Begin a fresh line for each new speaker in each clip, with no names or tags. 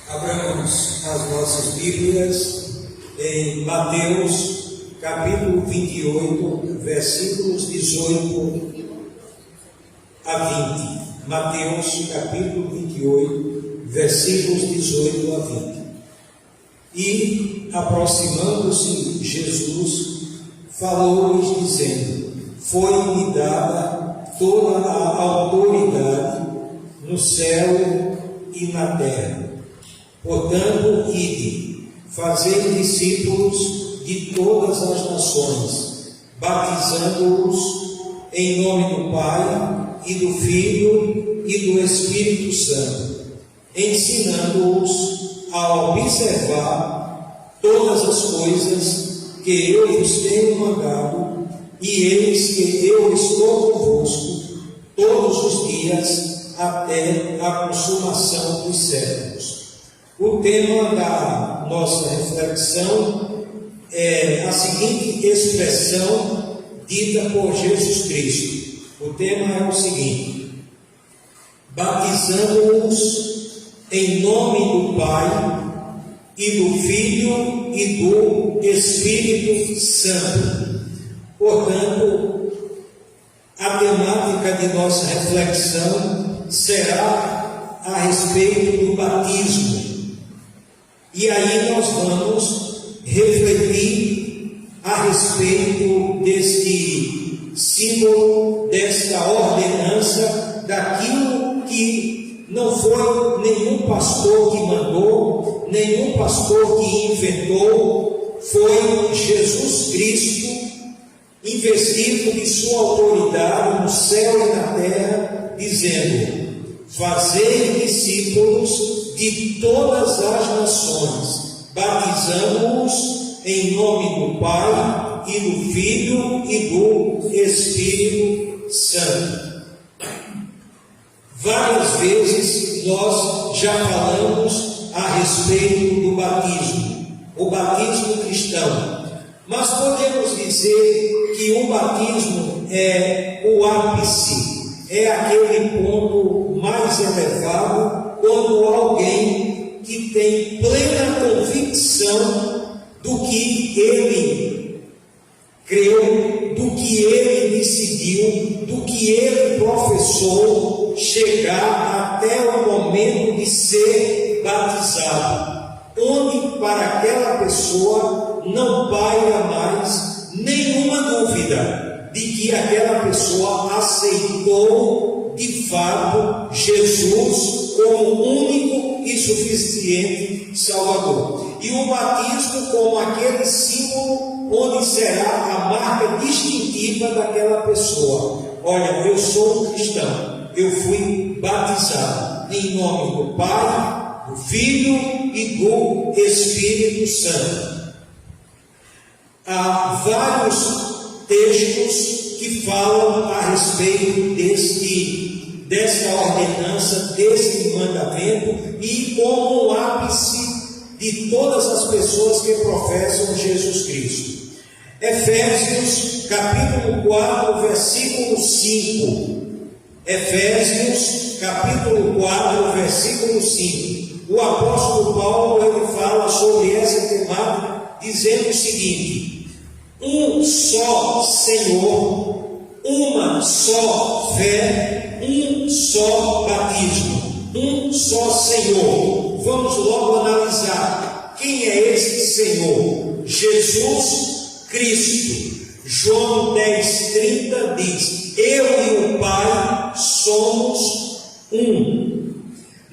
Abramos as nossas Bíblias em Mateus, capítulo 28, versículos 18 a 20. Mateus, capítulo 28, versículos 18 a 20. E, aproximando-se Jesus, falou-lhes dizendo: Foi-me dada toda a autoridade no céu e na terra. Portanto, ide, fazei discípulos de todas as nações, batizando-os em nome do Pai e do Filho e do Espírito Santo, ensinando-os a observar todas as coisas que eu vos tenho mandado, e eis que eu estou convosco todos os dias até a consumação dos séculos. O tema da nossa reflexão é a seguinte expressão dita por Jesus Cristo. O tema é o seguinte: batizando-os em nome do Pai e do Filho e do Espírito Santo. Portanto, a temática de nossa reflexão será a respeito do batismo. E aí nós vamos refletir a respeito deste símbolo, desta ordenança, daquilo que não foi nenhum pastor que mandou, nenhum pastor que inventou, foi Jesus Cristo, investido de sua autoridade no céu e na terra, dizendo: fazei discípulos de todas as nações, batizando-os em nome do Pai e do Filho e do Espírito Santo. Várias vezes nós já falamos a respeito do batismo, o batismo cristão, mas podemos dizer que o batismo é o ápice, é aquele ponto mais elevado, quando alguém que tem plena convicção do que ele creu, do que ele decidiu, do que ele professou, chegar até o momento de ser batizado, onde para aquela pessoa não paira mais nenhuma dúvida de que aquela pessoa aceitou de fato Jesus como único e suficiente Salvador. E o batismo como aquele símbolo onde será a marca distintiva daquela pessoa. Olha, eu sou um cristão, eu fui batizado em nome do Pai, do Filho e do Espírito Santo. Há vários textos que falam a respeito desta ordenança, deste mandamento, e como um ápice de todas as pessoas que professam Jesus Cristo. Efésios capítulo 4, versículo 5. Efésios capítulo 4, versículo 5. O apóstolo Paulo, ele fala sobre essa temática, dizendo o seguinte: um só Senhor, uma só fé, um só batismo, um só Senhor. Vamos logo analisar quem é esse Senhor. Jesus Cristo. João 10:30 diz: eu e o Pai somos um.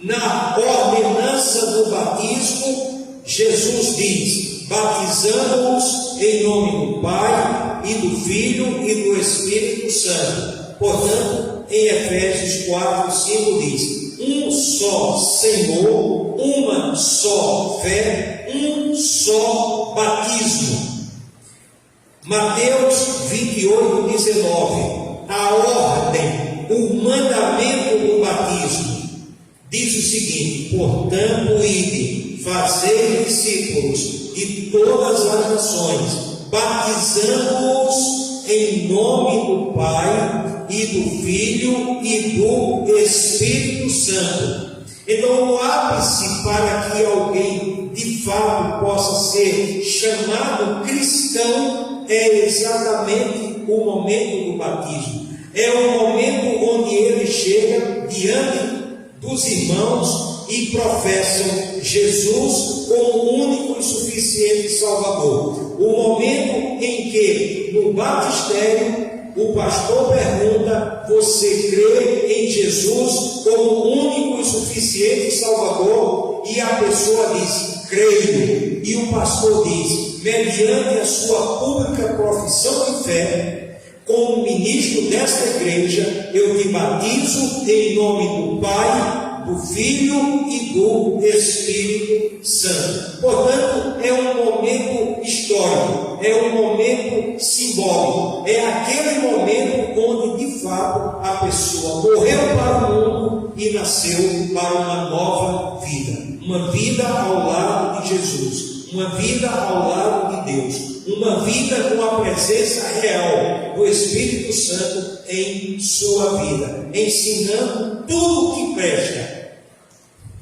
Na ordenança do batismo, Jesus diz: batizando-os em nome do Pai e do Filho e do Espírito Santo. Portanto, em Efésios 4:5 diz: um só Senhor, uma só fé, um só batismo. Mateus 28:19, a ordem, o mandamento do batismo, diz o seguinte: portanto, ide, fazei discípulos de todas as nações, batizando-os em nome do Pai e do Filho e do Espírito Santo. Então, o ápice para que alguém de fato possa ser chamado cristão é exatamente o momento do batismo. É o momento onde ele chega diante dos irmãos e professam Jesus como o único e suficiente Salvador. O momento em que, no batistério, o pastor pergunta: você crê em Jesus como o único e suficiente Salvador? E a pessoa diz: creio. E o pastor diz: mediante a sua pública profissão de fé, como ministro desta igreja, eu te batizo em nome do Pai, do Filho e do Espírito Santo. Portanto, é um momento histórico, é um momento simbólico, é aquele momento onde de fato a pessoa morreu para o mundo e nasceu para uma nova vida, uma vida ao lado de Jesus, uma vida ao lado de Deus, uma vida com a presença real do Espírito Santo em sua vida, ensinando tudo o que presta,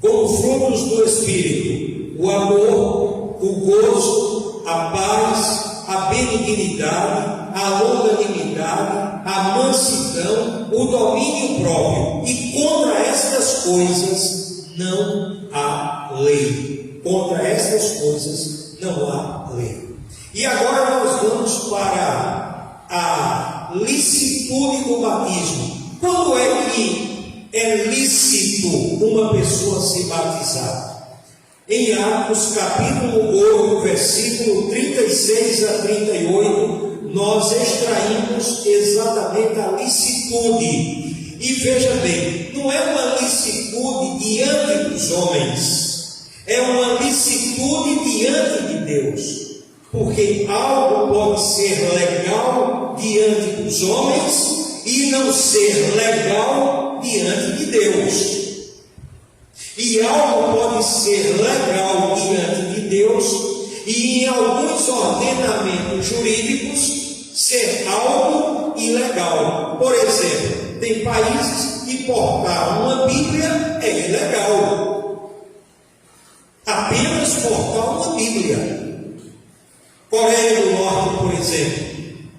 como frutos do Espírito: o amor, o gozo, a paz, a benignidade, a longanimidade, a mansidão, o domínio próprio. E contra estas coisas não há lei. Contra estas coisas não há lei. E agora nós vamos para a licitude do batismo. Quando é que é lícito uma pessoa se batizar? Em Atos capítulo 8, versículo 36 a 38, nós extraímos exatamente a licitude. E veja bem, não é uma licitude diante dos homens, é uma licitude diante de Deus. Porque algo pode ser legal diante dos homens e não ser legal diante de Deus. E algo pode ser legal diante de Deus e em alguns ordenamentos jurídicos ser algo ilegal. Por exemplo, tem países que portar uma Bíblia é ilegal. Apenas portar uma Bíblia. Coreia do Norte, por exemplo,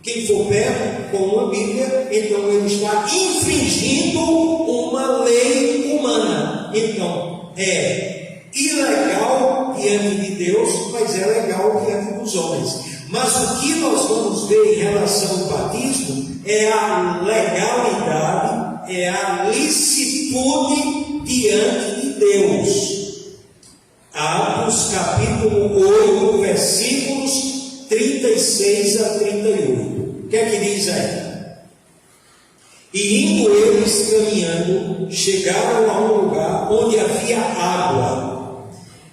quem for perto com uma Bíblia, então ele está infringindo uma lei humana. Então, é ilegal diante de Deus, mas é legal diante dos homens. Mas o que nós vamos ver em relação ao batismo é a legalidade, é a licitude diante de Deus. Atos capítulo 8, versículos 36 a 38. O que é que diz aí? E indo eles caminhando, chegaram a um lugar onde havia água.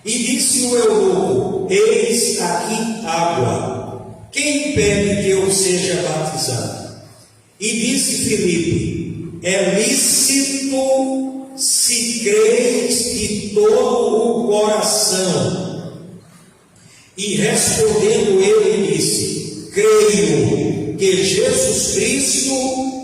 E disse o eunuco: eis aqui água. Quem impede que eu seja batizado? E disse Filipe: é lícito se creis de todo o coração. E respondendo ele disse: creio que Jesus Cristo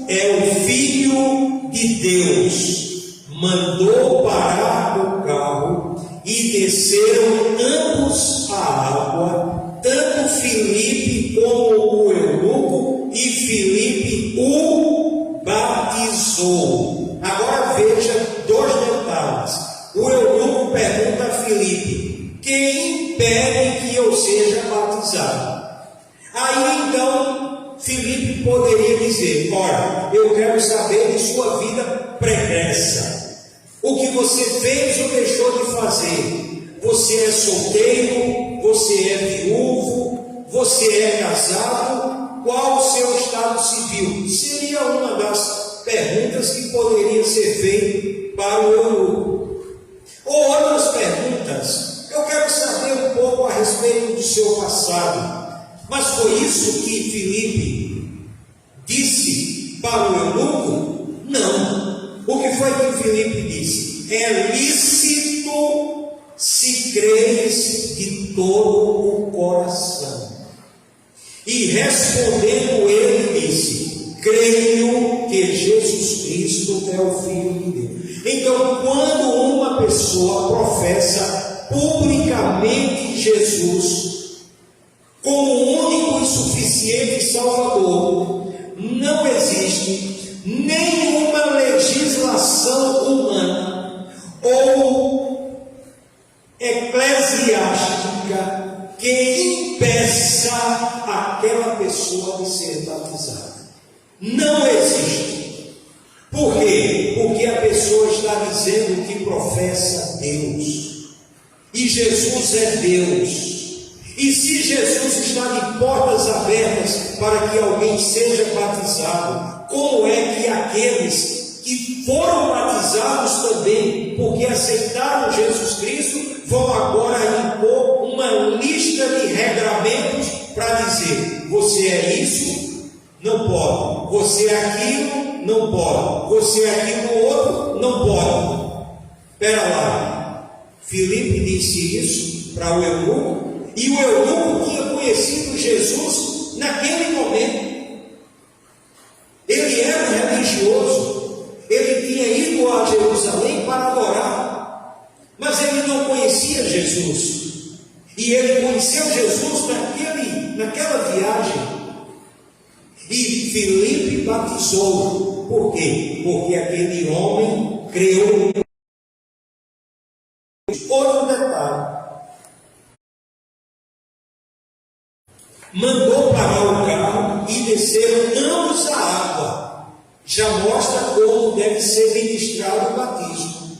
é o Filho de Deus. Mandou parar o carro e desceram ambos à água, tanto Filipe como o eunuco, e Filipe o batizou. Agora veja dois detalhes. O eunuco pergunta a Filipe: quem impede que eu seja batizado? Aí então Filipe poderia dizer: olha, eu quero saber de sua vida pregressa. O que você fez ou deixou de fazer? Você é solteiro? Você é viúvo? Você é casado? Qual o seu estado civil? Seria uma das perguntas que poderia ser feita para o eunuco. Ou outras perguntas: eu quero saber um pouco a respeito do seu passado. Mas foi isso que Filipe disse para o eunuco? Não. O que foi que Filipe disse? É lícito se creres de todo o coração. E respondendo ele disse: creio que Jesus Cristo é o Filho de Deus. Então, quando uma pessoa professa publicamente Jesus como o único e suficiente Salvador, não existe nenhuma legislação humana ou eclesiástica que impeça aquela pessoa de ser batizada. Não existe. Por quê? Porque a pessoa está dizendo que professa Deus. E Jesus é Deus. E se Jesus está de portas abertas para que alguém seja batizado, como é que aqueles que foram batizados também, porque aceitaram Jesus Cristo, vão agora impor uma lista de regramentos para dizer: você é isso? Não pode. Você é aquilo? Não pode. Você é aquilo outro? Não pode. Espera lá. Filipe disse isso para o eunuco, e o eunuco tinha conhecido Jesus naquele momento. Ele era religioso, ele tinha ido a Jerusalém para adorar, mas ele não conhecia Jesus. E ele conheceu Jesus naquela viagem. E Filipe batizou. Por quê? Porque aquele homem creu. Outro detalhe: mandou parar o carro e desceram ambos à água. Já mostra como deve ser ministrado o batismo.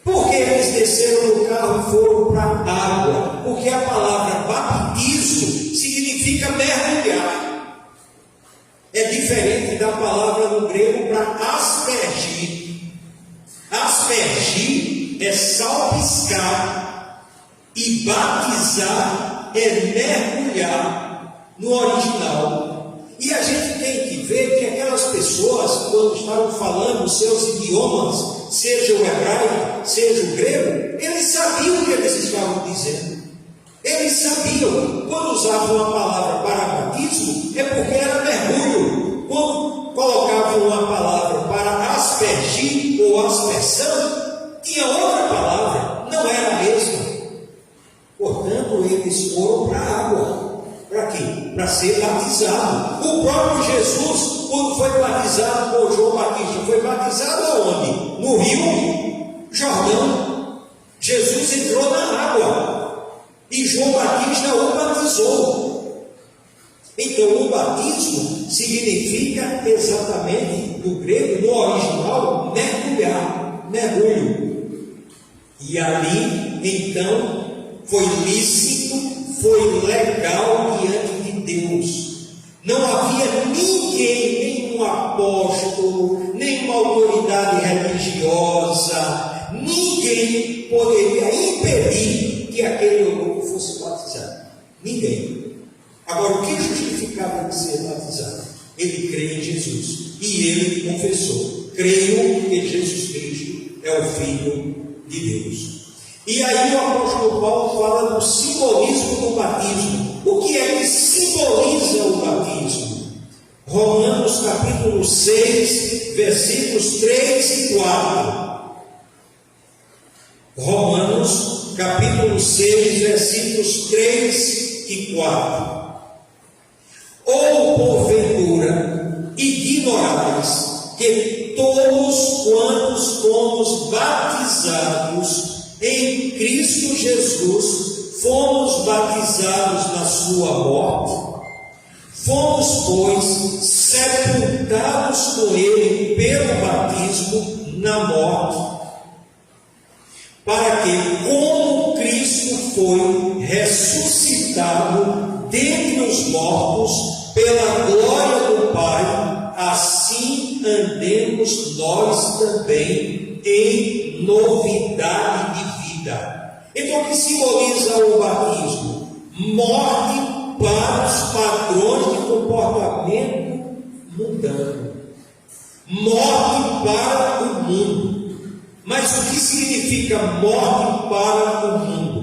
Por que eles desceram do carro e foram para a água? Porque a palavra batismo significa mergulhar. É diferente da palavra no grego para aspergir. Aspergir é salpiscar, e batizar é mergulhar no original. E a gente tem que ver que aquelas pessoas, quando estavam falando seus idiomas, seja o hebraico, seja o grego, eles sabiam o que eles estavam dizendo. Eles sabiam. Quando usavam a palavra para batismo, é porque era mergulho. Quando colocavam uma palavra para aspergir ou aspersão, tinha outra palavra, não era a mesma. Portanto, eles foram para a água. Para quê? Para ser batizado. O próprio Jesus, quando foi batizado por João Batista, foi batizado aonde? No Rio Jordão. Jesus entrou na água e João Batista o batizou. Então, o batismo significa exatamente, no grego, no original, mergulhar, mergulho. E ali, então, foi lícito, foi legal diante de Deus. Não havia ninguém, nenhum apóstolo, nenhuma autoridade religiosa, ninguém poderia impedir que aquele eunuco fosse batizado. Ninguém. Agora, o que justificava ele ser batizado? Ele crê em Jesus. E ele confessou: creio que Jesus Cristo é o Filho de Deus. E aí o apóstolo Paulo fala do simbolismo do batismo. O que é que simboliza o batismo? Romanos capítulo 6, versículos 3 e 4. Romanos capítulo 6, versículos 3 e 4. Ou porventura ignorais que todos quantos fomos batizados em Cristo Jesus, fomos batizados na sua morte? Fomos, pois, sepultados com ele pelo batismo na morte, para que, como Cristo foi ressuscitado dentre os mortos pela glória do Pai, assim andemos nós também em novidade de vida. Então, o que simboliza o batismo? Morte para os padrões de comportamento mundano. Morte para o mundo. Mas o que significa morte para o mundo?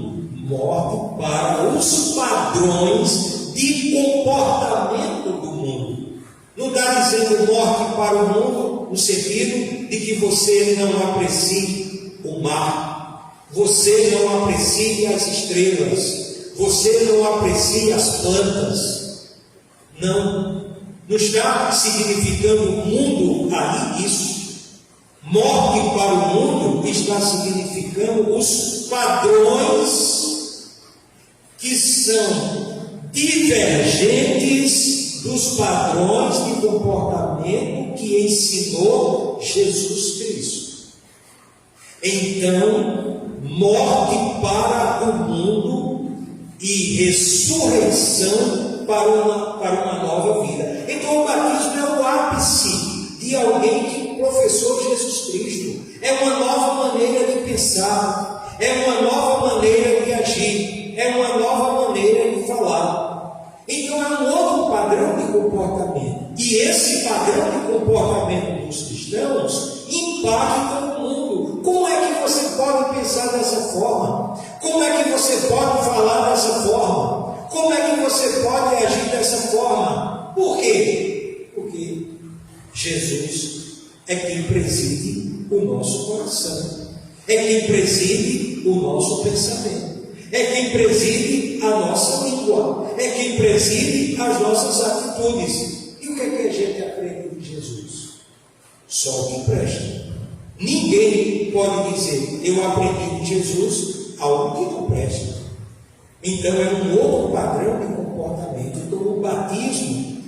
Morte para os padrões de comportamento do mundo. No Não está dizendo morte para o mundo, no sentido de que você não aprecie o mar, você não aprecie as estrelas, você não aprecie as plantas. Não está significando mundo aí isso. Morte para o mundo está significando os padrões que são divergentes dos padrões de comportamento que ensinou Jesus Cristo. Então, morte para o mundo e ressurreição para uma nova vida. Então, o batismo é o ápice de alguém que professou Jesus Cristo. É uma nova maneira de pensar, é uma nova maneira de agir, é uma nova maneira de falar. Então é um outro padrão de comportamento. E esse padrão de comportamento dos cristãos impacta o mundo. Como é que você pode pensar dessa forma? Como é que você pode falar dessa forma? Como é que você pode agir dessa forma? Por quê? Porque Jesus é quem preside o nosso coração, é quem preside o nosso pensamento, é quem preside a nossa língua, é quem preside as nossas atitudes. E o que é que a gente aprende de Jesus? Só o que presta. Ninguém pode dizer, eu aprendi de Jesus algo que não presta. Então é um outro padrão de comportamento. Então o batismo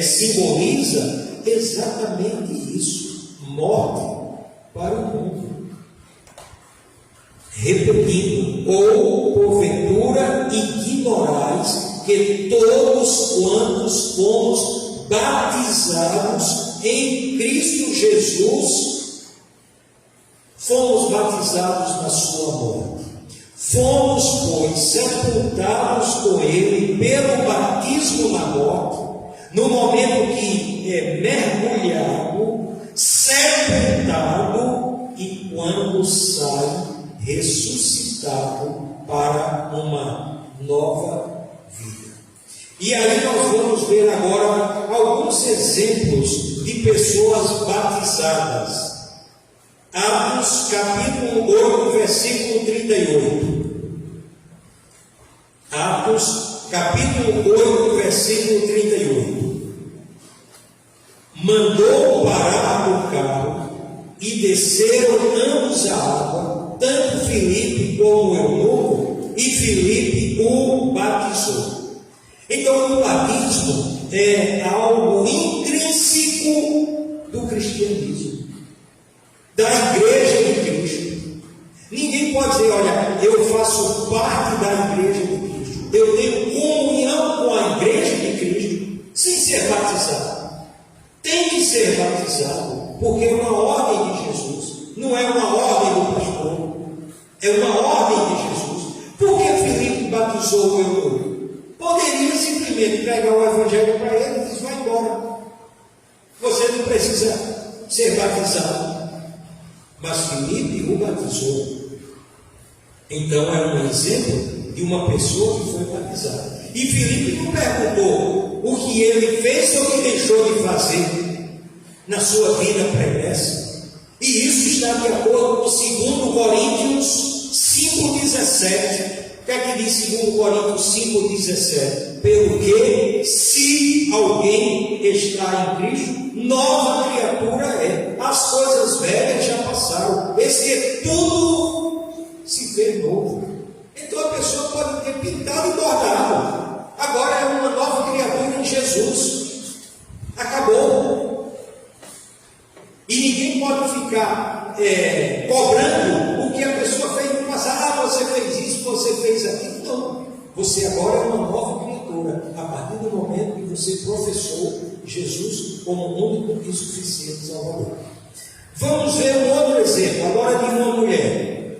simboliza exatamente isso: morte para o mundo. Repetindo, ou porventura ignorais que todos quantos fomos batizados em Cristo Jesus, fomos batizados na sua morte. Fomos, pois, sepultados com Ele pelo batismo na morte, no momento que é mergulhado, sepultado, e quando sai, ressuscitado para uma nova vida. E aí nós vamos ver agora alguns exemplos de pessoas batizadas. Atos capítulo 8, versículo 38. Atos capítulo 8, versículo 38. Mandou parar o carro e desceram ambos a água, tanto Filipe como o eunuco, e Filipe o batizou. Então o batismo é algo intrínseco do cristianismo, da igreja de Cristo. Ninguém pode dizer, olha, eu faço parte da igreja de Cristo, eu tenho comunhão com a igreja de Cristo, sem ser batizado. Tem que ser batizado, porque é uma ordem de Jesus, não é uma ordem do pastor, é uma ordem de Jesus. Por que Filipe batizou o eunuco? Poderia simplesmente pregar o evangelho para ele e dizer, vai embora, você não precisa ser batizado. Mas Filipe o batizou. Então é um exemplo de uma pessoa que foi batizada. E Filipe não perguntou o que ele fez ou o que deixou de fazer na sua vida pregressa. E isso está de acordo com 2 Coríntios 5,17. O que é que diz 2 Coríntios 5,17? Pelo que, se alguém está em Cristo, nova criatura é. As coisas velhas já passaram, eis que tudo se fez novo. Então a pessoa pode ter pintado e bordado, agora é uma nova criatura em Jesus. Acabou. E ninguém pode ficar cobrando o que a pessoa fez no passado. Ah, você fez isso, você fez aquilo. Não, você agora é uma nova criatura a partir do momento que você professou Jesus como único e suficiente Salvador. Vamos ver um outro exemplo agora de uma mulher.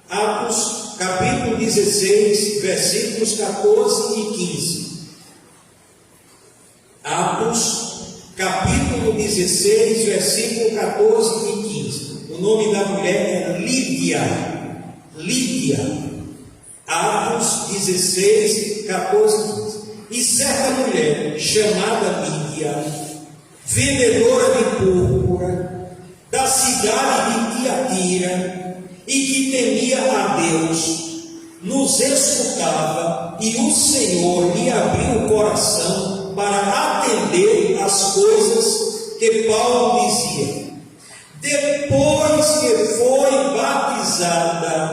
Atos capítulo 16, versículos 14 e 15. Atos capítulo 16, versículo 14 e 15. O nome da mulher é Lídia. Lídia. Atos 16, 14 e 15. E certa mulher chamada Lídia, vendedora de púrpura, da cidade de Tiatira, e que temia a Deus, nos escutava, e o Senhor lhe abriu o coração para atender às coisas que Paulo dizia. Depois que foi batizada,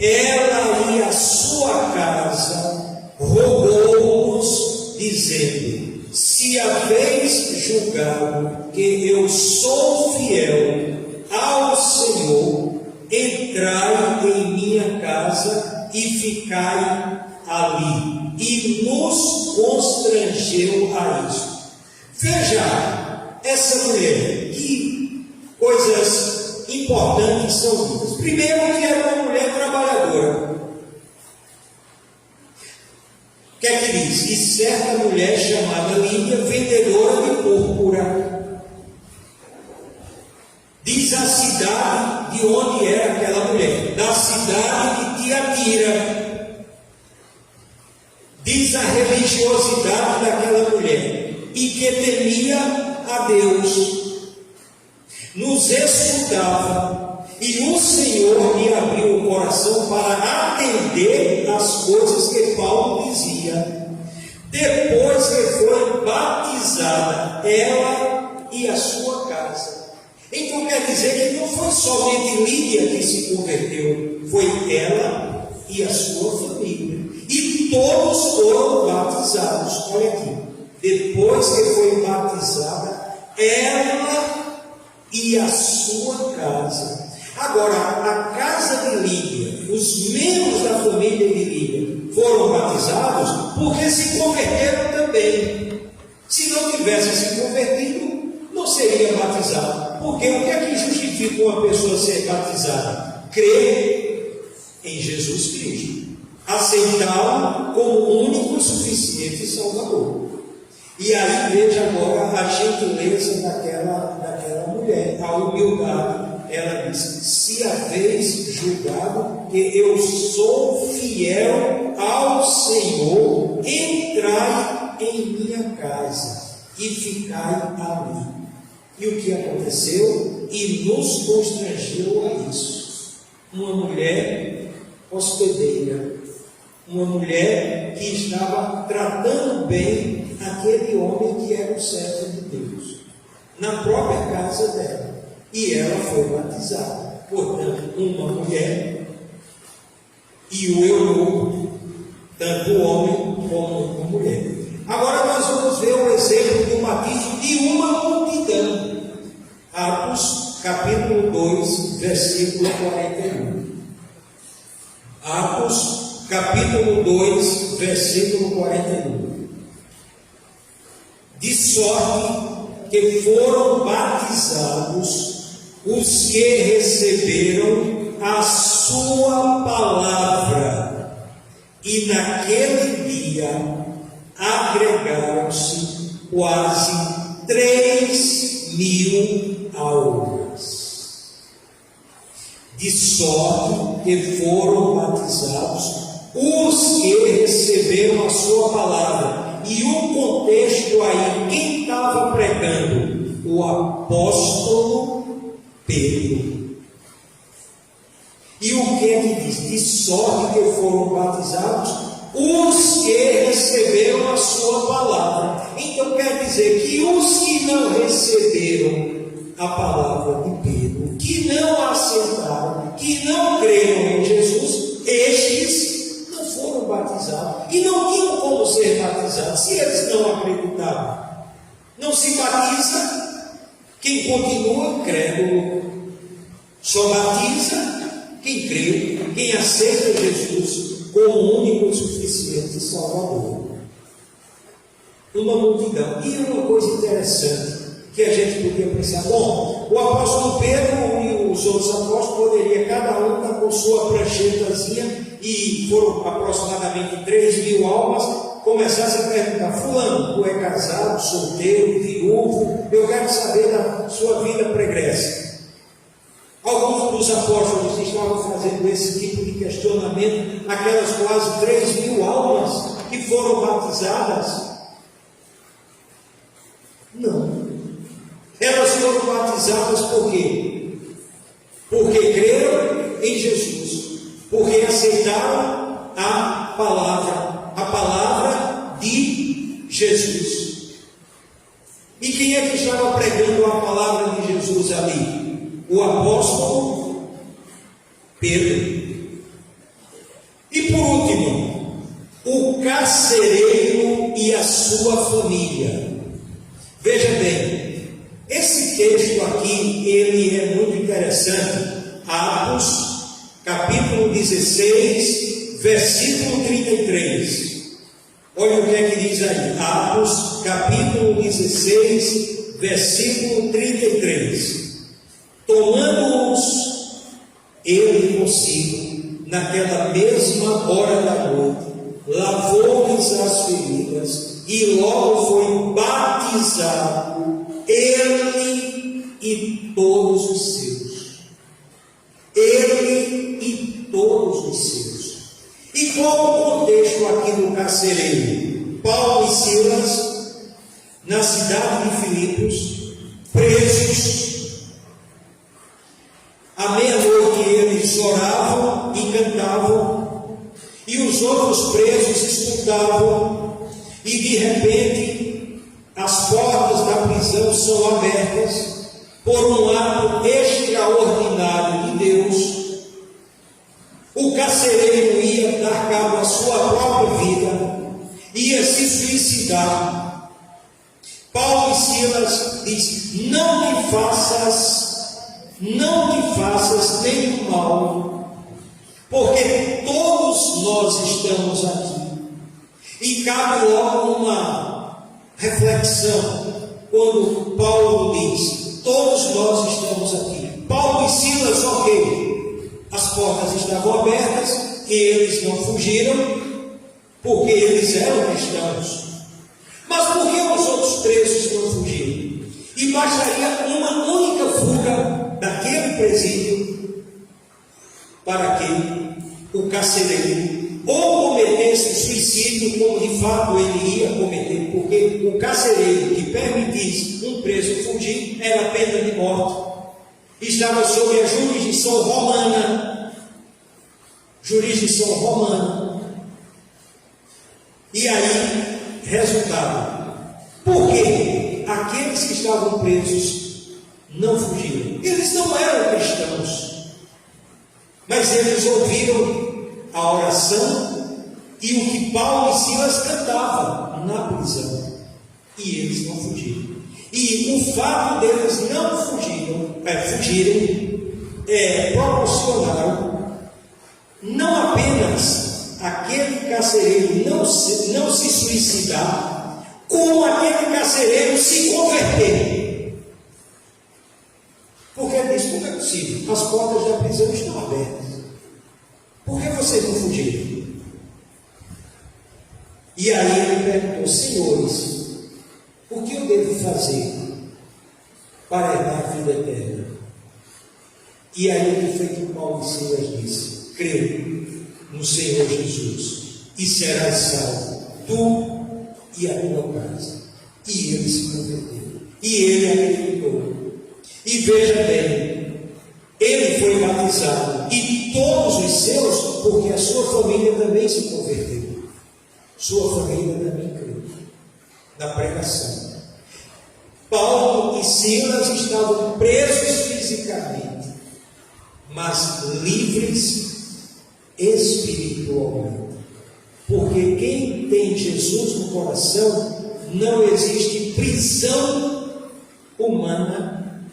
ela e a sua casa rogou-nos, dizendo: se haveis julgado que eu sou fiel ao Senhor, entrai em minha casa e ficai ali. E nos constrangeu a isso. Veja essa mulher, que coisas importantes são ditas. Primeiro, que era uma mulher trabalhadora. O que é que diz? E certa mulher chamada Lídia, vendedora de púrpura. Diz a cidade de onde era aquela mulher, da cidade de Tiatira. Diz a religiosidade daquela mulher, e que temia a Deus, nos escutava, e o Senhor lhe abriu o coração para atender às coisas que Paulo dizia. Depois que foi batizada, ela e a sua casa. Então quer dizer que não foi somente Lídia que se converteu, foi ela e a sua família. E todos foram batizados. Olha aqui. Depois que foi batizada, ela e a sua casa. Agora, a casa de Lídia, os membros da família de Lídia foram batizados porque se converteram também. Se não tivessem se convertido, não seria batizado. Porque o que é que justifica uma pessoa ser batizada? Crer em Jesus Cristo, aceitá-lo como o único e suficiente Salvador. E aí veja agora a gentileza daquela mulher, a humildade. Ela diz: se haveis julgado que eu sou fiel ao Senhor, entrai em minha casa e ficai ali. E o que aconteceu? E nos constrangeu a isso. Uma mulher hospedeira, uma mulher que estava tratando bem aquele homem que era o servo de Deus, na própria casa dela, e ela foi batizada. Portanto, uma mulher e o eunuco, tanto o homem como a mulher. Agora nós vamos ver o exemplo do batismo de uma multidão. Atos capítulo 2, versículo 41. Atos capítulo 2, versículo 41. De sorte que foram batizados os que receberam a sua palavra, e naquele dia agregaram-se quase 3.000 almas. De sorte que foram batizados os que receberam a sua palavra. E o contexto aí, quem estava pregando? O apóstolo Pedro. E o que é que diz? De sorte que foram batizados os que receberam a sua palavra. Então quer dizer que os que não receberam a palavra de Pedro, que não aceitaram, que não creram em Jesus, estes não foram batizados e não tinham como ser batizados se eles não acreditavam. Não se batiza quem continua incrédulo, só batiza quem crê, quem aceita Jesus como o único e suficiente Salvador. Uma multidão. E uma coisa interessante que a gente podia pensar: bom, o apóstolo Pedro e os outros apóstolos poderiam cada um estar com sua pranchetazinha, e foram aproximadamente 3.000 almas, começassem a perguntar: fulano, tu é casado, solteiro, viúvo, eu quero saber da sua vida pregressa. Alguns dos apóstolos estavam fazendo esse tipo de questionamento, aquelas quase 3.000 almas que foram batizadas. foram batizadas por quê? Porque creram em Jesus, porque aceitaram a palavra de Jesus. E quem é que estava pregando a palavra de Jesus ali? O apóstolo Pedro. E por último, o carcereiro e a sua família. Veja bem, esse texto aqui, ele é muito interessante. Atos, capítulo 16, versículo 33. Olha o que é que diz aí. Atos, capítulo 16, versículo 33. Tomando-os ele consigo, naquela mesma hora da noite, lavou-lhes as feridas e logo foi batizado, ele e todos os seus. Ele e todos os seus. E qual o contexto aqui do carcereiro? Paulo e Silas, na cidade de Filipos, presos. À meia-noite eles oravam e cantavam, e os outros presos escutavam, e de repente as portas da prisão são abertas por um ato extraordinário de Deus. O carcereiro ia dar cabo à sua própria vida, ia se suicidar. Paulo e Silas diz: não te faças nenhum mal, porque todos nós estamos aqui. E cabe logo uma reflexão quando Paulo diz: todos nós estamos aqui. Paulo e Silas, ok, as portas estavam abertas e eles não fugiram, porque eles eram cristãos. Mas por que os outros presos não fugiram? E bastaria uma única fuga daquele presídio para que o carcereiro ou cometesse suicídio, como de fato ele ia cometer, porque o carcereiro que permitisse um preso fugir era pena de morte. Estava sob a jurisdição romana. E aí, resultado: por que aqueles que estavam presos não fugiram? Eles não eram cristãos, mas eles ouviram a oração e o que Paulo e Silas cantavam na prisão, e eles não fugiram. E o fato deles não fugirem proporcionaram não apenas aquele carcereiro não se suicidar, como aquele carcereiro se converter. Porque ele diz: como é possível? As portas da prisão estão abertas. Por que vocês não fugiram? E aí ele perguntou: senhores, o que eu devo fazer para herdar a vida eterna? E aí o que foi que Paulo e Silas disse: crê no Senhor Jesus e serás salvo, tu e a tua casa. E ele se converteu, e ele acreditou. E veja bem, ele foi batizado, e todos os seus, porque a sua família também se converteu. Sua família também creu na pregação. Paulo e Silas estavam presos fisicamente, mas livres espiritualmente. Porque quem tem Jesus no coração, não existe prisão humana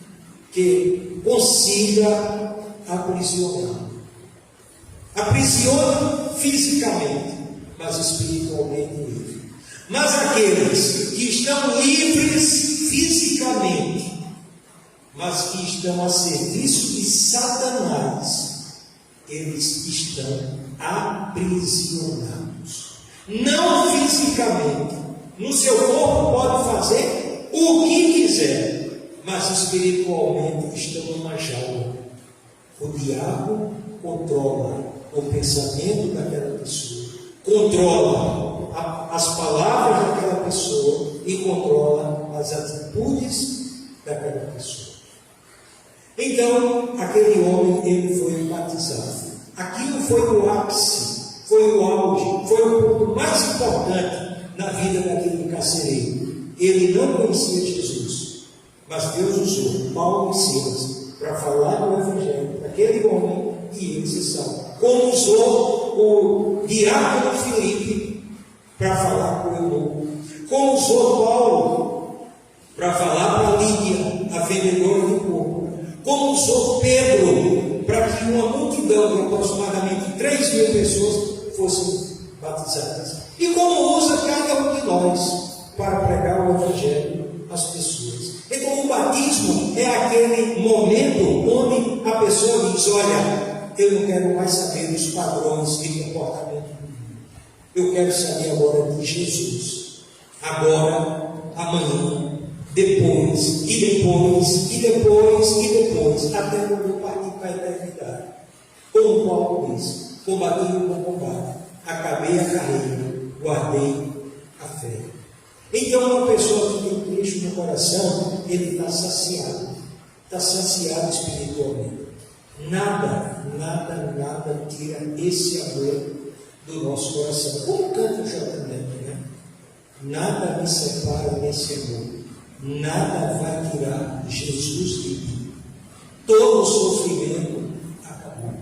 que consiga aprisionar. Aprisiona fisicamente, mas espiritualmente livre. Mas aqueles que estão livres fisicamente, mas que estão a serviço de Satanás, eles estão aprisionados. Não fisicamente. No seu corpo pode fazer o que quiser, mas espiritualmente estão numa jaula. O diabo controla o pensamento daquela pessoa, controla as palavras daquela pessoa e controla as atitudes daquela pessoa. Então, aquele homem, ele foi batizado. Aquilo foi o ápice, foi o auge, foi o ponto mais importante na vida daquele carcereiro. Ele não conhecia Jesus, mas Deus usou Paulo e Silas para falar do Evangelho para aquele homem e ele se salva. Como usou o diácono Filipe para falar com o eunuco. Como usou Paulo para falar para Lídia, a vendedora de coco. Como usou Pedro para que uma multidão de aproximadamente 3.000 pessoas fossem batizadas. E como usa cada um de nós para pregar o Evangelho às pessoas. Então o batismo é aquele momento onde a pessoa diz: olha, eu não quero mais saber dos padrões de comportamento do mundo. Eu quero saber agora de Jesus. Agora, amanhã, depois, até quando eu partir para a eternidade. Como Paulo diz: combati o bom combate, acabei a carreira, guardei a fé. Então, uma pessoa que tem Cristo no coração, ele está saciado espiritualmente. Nada tira esse amor do nosso coração. Como canta o J. Neto, né? Nada me separa desse amor. Nada vai tirar Jesus de mim. Todo o sofrimento acabou.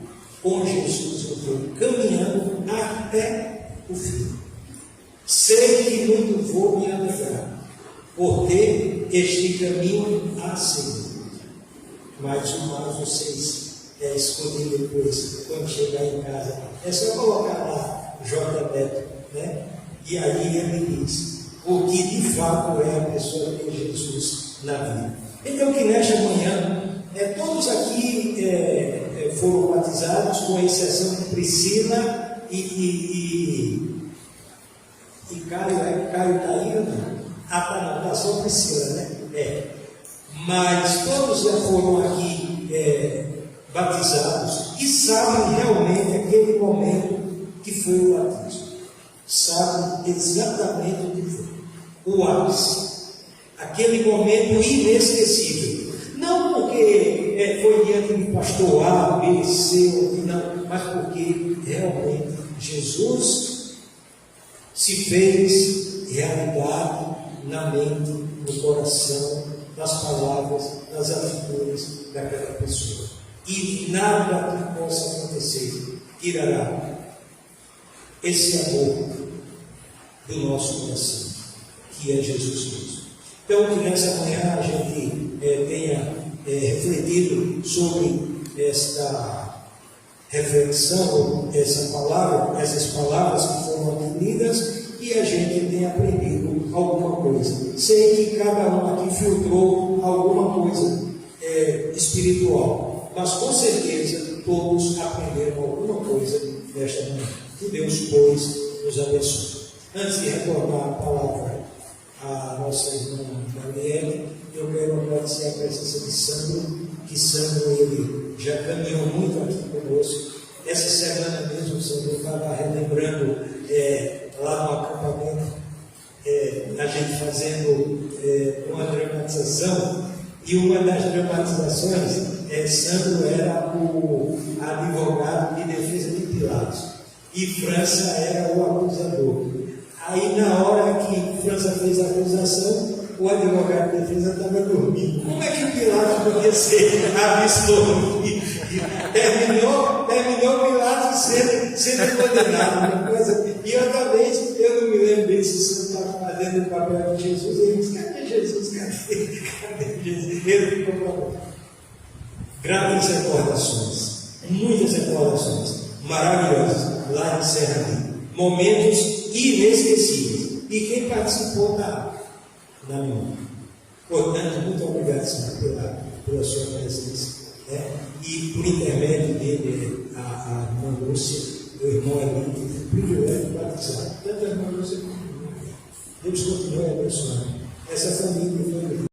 Com Jesus eu estou caminhando até o fim. Sei que muito vou me alegrar por ter este caminho a seguir. Mas o mais vocês escolhem depois, quando chegar em casa. É só colocar lá J. Neto, né? E aí ele diz o que de fato é a pessoa de Jesus na vida. Então, que nesta manhã, todos aqui foram batizados, com exceção de Priscila e Caio. Caio está aí ou não? Não, está só Priscila, né? Mas todos já foram aqui batizados e sabem realmente aquele momento que foi o batismo. Sabem exatamente o que foi. O ápice. Aquele momento inesquecível. Não porque foi diante de pastor A, B, C, não, mas porque realmente Jesus se fez realidade na mente, no coração, nas palavras, nas atitudes daquela pessoa. E nada que possa acontecer tirará esse amor do nosso coração, que é Jesus Cristo. Então, que nessa manhã a gente tenha refletido sobre esta reflexão, essas palavras que foram aprendidas, e a gente tenha aprendido alguma coisa. Sei que cada um aqui filtrou alguma coisa espiritual, mas com certeza todos aprenderam alguma coisa desta manhã. Que Deus, pois, nos abençoe. Antes de retornar a palavra à nossa irmã Gabriela, eu quero agradecer a presença de Sandro, que Sandro ele já caminhou muito aqui conosco. Essa semana mesmo, Sandro estava relembrando lá no acampamento, a gente fazendo uma dramatização, e uma das dramatizações, Sandro era o advogado de defesa de Pilatos. E França era o acusador. Aí, na hora que França fez a acusação, o advogado de defesa estava dormindo. Como é que Pilatos podia ser avistou? Terminou Pilatos sendo condenado. E outra vez, eu não me lembro bem se você estava fazendo o papel de Jesus. Ele disse: cadê Jesus? Cadê Jesus? Ele ficou falando. Grandes recordações, muitas recordações maravilhosas lá em Serra Livre. Momentos inesquecíveis. E quem participou está na memória. Portanto, muito obrigado, Senhor, pela sua presença. E por intermédio dele, a irmã Lúcia, o irmão Elito, tive o privilégio de batizar. Tanto a irmã Lúcia como a irmã. Deus continue abençoando. Essa família foi